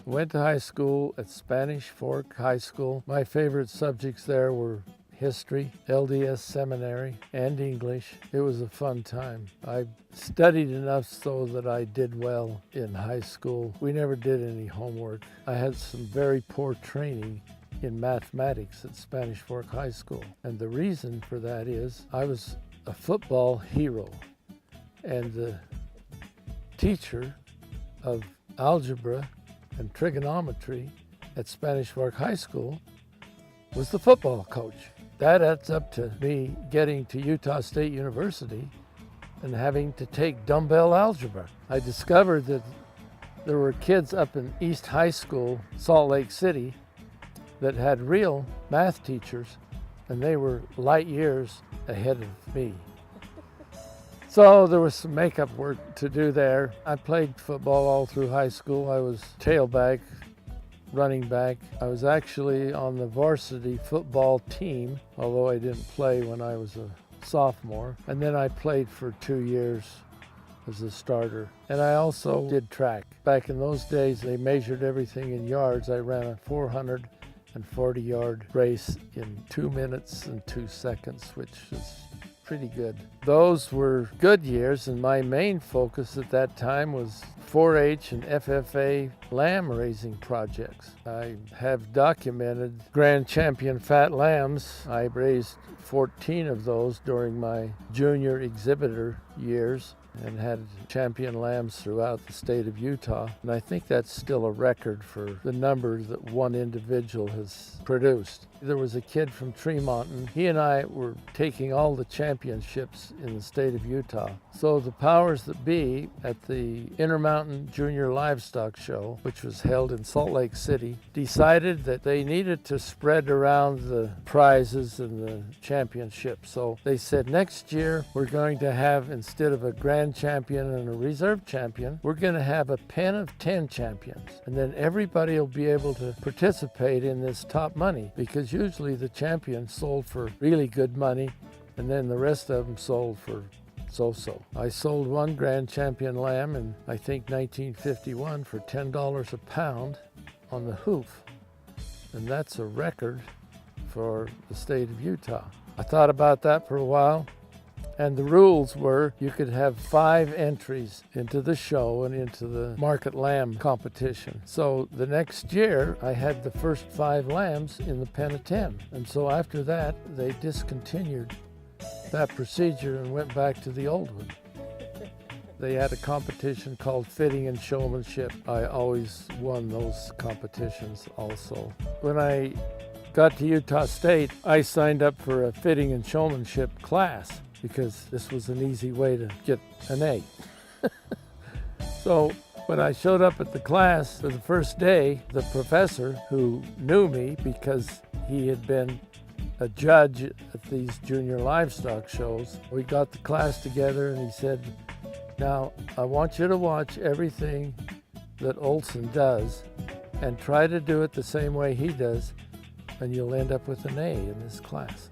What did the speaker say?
Went to high school at Spanish Fork High School. My favorite subjects there were history, LDS seminary, and English. It was a fun time. I studied enough so that I did well in high school. We never did any homework. I had some very poor training in mathematics at Spanish Fork High School. And the reason for that is I was a football hero. And the teacher of algebra and trigonometry at Spanish Fork High School was the football coach. That adds up to me getting to Utah State University and having to take dumbbell algebra. I discovered that there were kids up in East High School, Salt Lake City, that had real math teachers, and they were light years ahead of me. So there was some makeup work to do there. I played football all through high school. I was tailback, running back. I was actually on the varsity football team, although I didn't play when I was a sophomore. And then I played for 2 years as a starter. And I also did track. Back in those days, they measured everything in yards. I ran a 440-yard race in 2 minutes and 2 seconds, which is pretty good. Those were good years, and my main focus at that time was 4-H and FFA lamb raising projects. I have documented Grand Champion fat lambs. I raised 14 of those during my junior exhibitor years and had champion lambs throughout the state of Utah. And I think that's still a record for the number that one individual has produced. There was a kid from Tremont, and he and I were taking all the championships in the state of Utah. So the powers that be at the Intermountain Junior Livestock Show, which was held in Salt Lake City, decided that they needed to spread around the prizes and the championships. So they said, next year we're going to have, instead of a grand champion and a reserve champion, we're going to have a pen of 10 champions. And then everybody will be able to participate in this top money, because usually the champions sold for really good money, and then the rest of them sold for so-so. I sold one grand champion lamb in, I think, 1951 for $10 a pound on the hoof. And that's a record for the state of Utah. I thought about that for a while, and the rules were you could have 5 entries into the show and into the market lamb competition. So the next year I had the first 5 lambs in the pen of 10. And so after that they discontinued that procedure and went back to the old one. They had a competition called fitting and showmanship. I always won those competitions also. When I got to Utah State, I signed up for a fitting and showmanship class because this was an easy way to get an A. So when I showed up at the class for the first day, the professor, who knew me because he had been a judge at these junior livestock shows, we got the class together and he said, now I want you to watch everything that Olson does and try to do it the same way he does, and you'll end up with an A in this class.